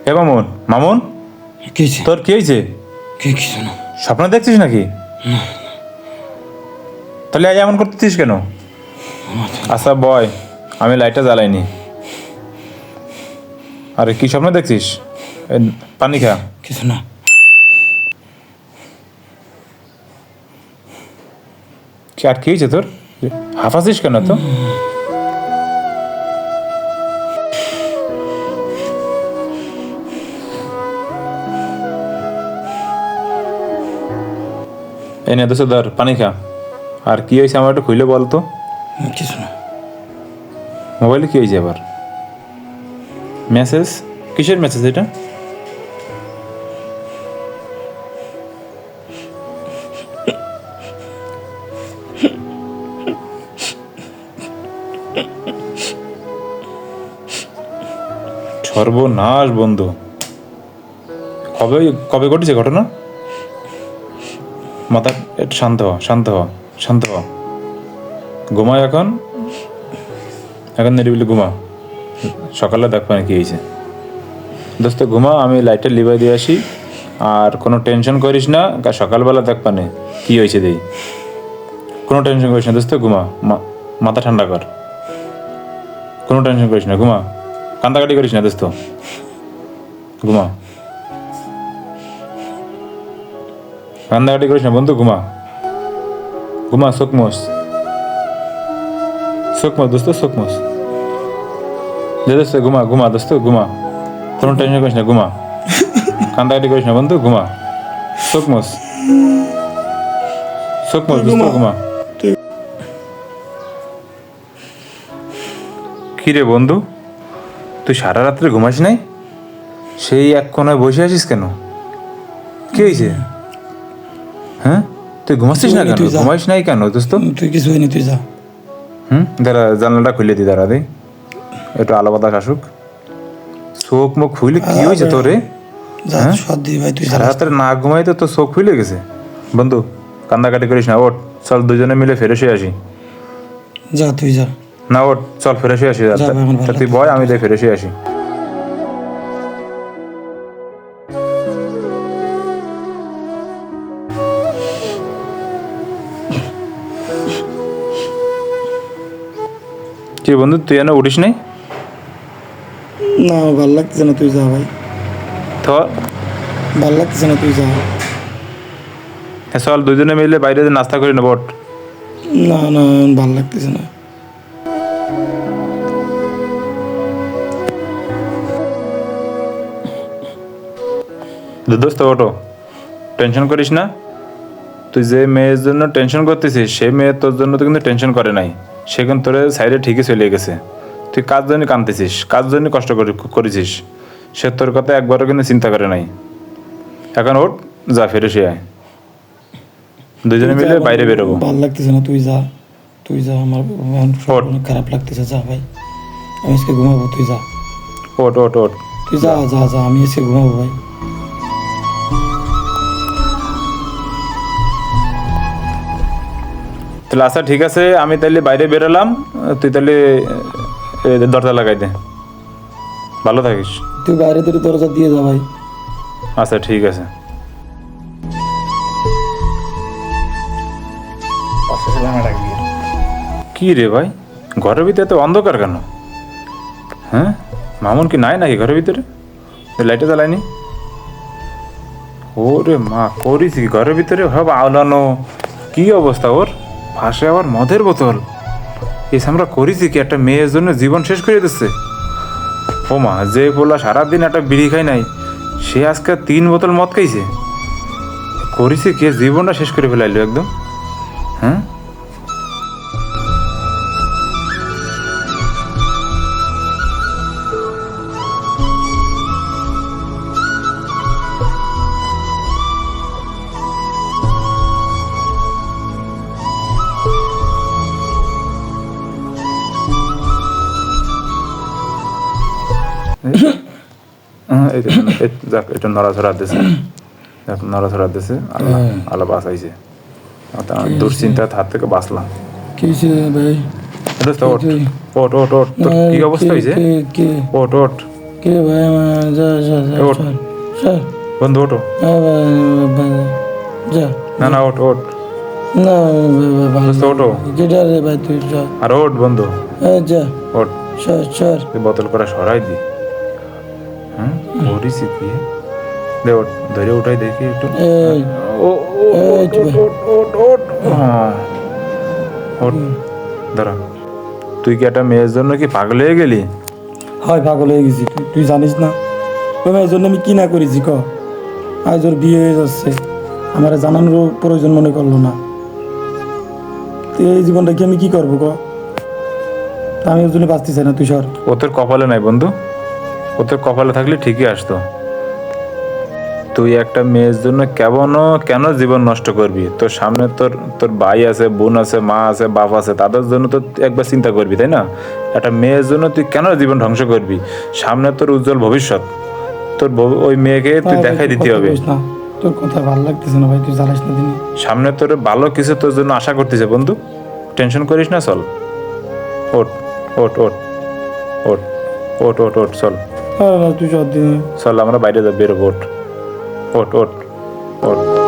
হে মামুন, মামুন কি হয়েছে? তোর কি হয়েছে? কিছু না। স্বপ্ন দেখছিস নাকি? তাহলে আজ এমন করতেছিস কেন? আচ্ছা বয়, আমি লাইটটা জ্বালাইনি। আরে কি স্বপ্ন দেখছিস? পানি খা। কিছু না। কি আর কি হয়েছে তোর? হাঁফাছিস কেন তো? এই নে দোস্ত ধর পানি খা। আর কি হয়েছে আমার একটু খুলে বল তো। কিছু না। মোবাইলে কি হয়েছে আবার? মেসেজ? কিসের মেসেজ এটা? সর্বনাশ বন্ধু, কবে কবে ঘটেছে ঘটনা? মাথা একটু শান্ত হ, শান্ত হ, শান্ত হ। ঘুমায় এখন, এখন নিরিবিলি ঘুমা। সকালে দেখবো না কি হয়েছে। দোস্ত ঘুমা, আমি লাইটটা লিভাই দিয়ে আসি। আর কোনো টেনশন করিস না, সকালবেলা দেখবা না কি হয়েছে দেই। কোনো টেনশন করিস না দোস্ত, ঘুমা। মাথা ঠান্ডা কর, কোনো টেনশন করিস না, ঘুমা। কান্দাকাটি করিস না দোস্ত, ঘুমা। কান্দাকাটি করিস না বন্ধু, ঘুমা। ঘুমা, চোখ মোস, চোখ মোস দোস্ত, চোখ মোস। দোস্ত ঘুমা, ঘুমা দোস্ত, ঘুমা। কোনো টেনশন করিস না, ঘুমা। কান্দাকাটি করিস না বন্ধু, ঘুমা। চোখ মোস, চোখ মোস দোস্ত, ঘুমা। কি রে বন্ধু, তুই সারা রাত্রে ঘুমাস নাই? সেই এক কোনায় বসে আছিস কেন? কি হয়েছে? হ্যাঁ, তুই ঘুমাচ্ছিস না কেন? ঘুমাইস নাই কেন দোস্ত? তুই কিছু হয়নি, তুই যা। দাঁড়া, জানলাটা খুলে দি, দাঁড়া দে, একটু আলো বাতাস আসুক। চোখ মুখ খুলে কি হয়েছে তোরে? যা সর্দি ভাই, তুই যা। সারা রাত্রে না ঘুমাই তো তোর চোখ খুলে গেছে। বন্ধু কান্দাকাটি করিস না, ওঠ চল দুজনে মিলে ফ্রেশ হয়ে আসি। যা তুই যা। না ওঠ, চল ফ্রেশ হয়ে আসি। তুই বয়, আমি দেখ ফ্রেশ হয়ে আসি। কি বন্ধু, তুই এনে উঠিস নাই? না ভাল লাগতেছে না, তুই যা ভাই। তো ভাল লাগতেছে না, তুই যা। চল দুজনে মিলে বাইরে নাস্তা করি না, বট। না না, ভাল লাগতেছে না। দোস্ত ওটো, টেনশন করিস না। তুই যে মেয়ের জন্য টেনশন করতেছিস, সে মেয়ে তোর জন্য তো কিন্তু টেনশন করে নাই। সে কিন্তু তোর সাইডে ঠিকই চলে গেছে। তুই কাজ জন্য কাঁদতেছিস, কাজ জন্য কষ্ট করেছিস। সে তোর কথা একবারও কিন্তু চিন্তা করে নাই। এখন ওঠ, যা ফেরে সে আয়, দুজনে মিলে বাইরে বেরোবো। ভাল লাগতেছে না, তুই যা। তুই যা, আমার অনেক খারাপ লাগতেছে, যা ভাই। আমি আজকে ঘুমাবো, তুই যা। ওঠ ওঠ ওঠ, তুই যা যা যা, আমি আজকে ঘুমাবো ভাই। তাহলে আচ্ছা ঠিক আছে, আমি তাহলে বাইরে বেরোলাম। তুই তাহলে দরজা লাগাই দে। ভালো থাকিস। তুই বাইরে তোর দরজা দিয়ে যা ভাই। আচ্ছা ঠিক আছে। কি রে ভাই, ঘরের ভিতরে এত অন্ধকার কেন? হ্যাঁ, মামুন কি নাই নাকি ঘরের ভিতরে? লাইটটা জ্বালায়নি? ওরে মা, করিস কি ঘরের ভিতরে? ভাব আওলানো, কি অবস্থা ওর? পাশে আবার মদের বোতল। এস আমরা করিস কি? একটা মেয়ের জন্য জীবন শেষ করে দিচ্ছে। ও মা, যে বললা সারাদিন একটা বিড়ি খাই নাই, সে আজকে 3 বোতল মদ খাইছে। করিস কি? জীবনটা শেষ করে ফেলাইলো একদম। হ্যাঁ, যাক একটু নড়াচড়া দিছে, নড়াচড়া দিছে। আল্লাহ আল্লাহ বাঁচাইছে, দুশ্চিন্তার হাত থেকে বাঁচলাম। কি হয়েছে ভাই? ওট ওট ওট ওট, তোর কি অবস্থা হয়েছে? ওট ওট, কে ভাই যা যা যা ওঠ। চল চল বন্ধু ওঠো। যা না না ওঠ ওঠ। না ভালো দোস্ত ওঠো। কেটা রে ভাই তুই যা আর ওঠ বন্ধু যা ওঠ। চল চল তুই বোতল করে সরাই দি। হ্যাঁ করিস কি দে ওঠ ধরে উঠাই দেখি একটু। এই ও এই তো ভাই। ওঠ ওঠ দাঁড়া। তুই কি একটা মেয়ের জন্য কি পাগল হয়ে গেলি? হয় পাগল হয়ে গেছি তুই জানিস না তুমি এই জন্য আমি কি না করেছি ক আজ ওর বিয়ে হয়ে যাচ্ছে আমার জানানোর প্রয়োজন মনে করলো না তো এই জীবনটা কি আমি কি করবো ক তা আমি ওর জন্য বাঁচতে চাই না তুই সর ও তোর কপালে নাই বন্ধু, ও তোর কপালে থাকলে ঠিকই আসতো। তুই একটা মেয়ের জন্য কেন জীবন নষ্ট করবি? তোর সামনে তোর তোর ভাই আছে, বোন আছে, মা আছে, বাপ আছে, তাদের জন্য তো তুই একবার চিন্তা করবি তাই না? একটা মেয়ের জন্য তুই কেন জীবন ধ্বংস করবি? সামনে তোর উজ্জ্বল ভবিষ্যৎ, তোর ওই মেয়েকে তুই দেখাই দিতে হবে। না তোর কথা ভালো লাগতেছে না ভাই তুই জ্বালাস না দিনে সামনে তোর ভালো কিছু তোর জন্য আশা করতেছে বন্ধু, টেনশন করিস না। চল ওঠ ওঠ ওঠ ওঠ ওঠ ওঠ ওঠ চল তুই চল দিনে চল আমরা বাইরে বেরোবো। ওঠ ওঠ ওঠ ওঠ।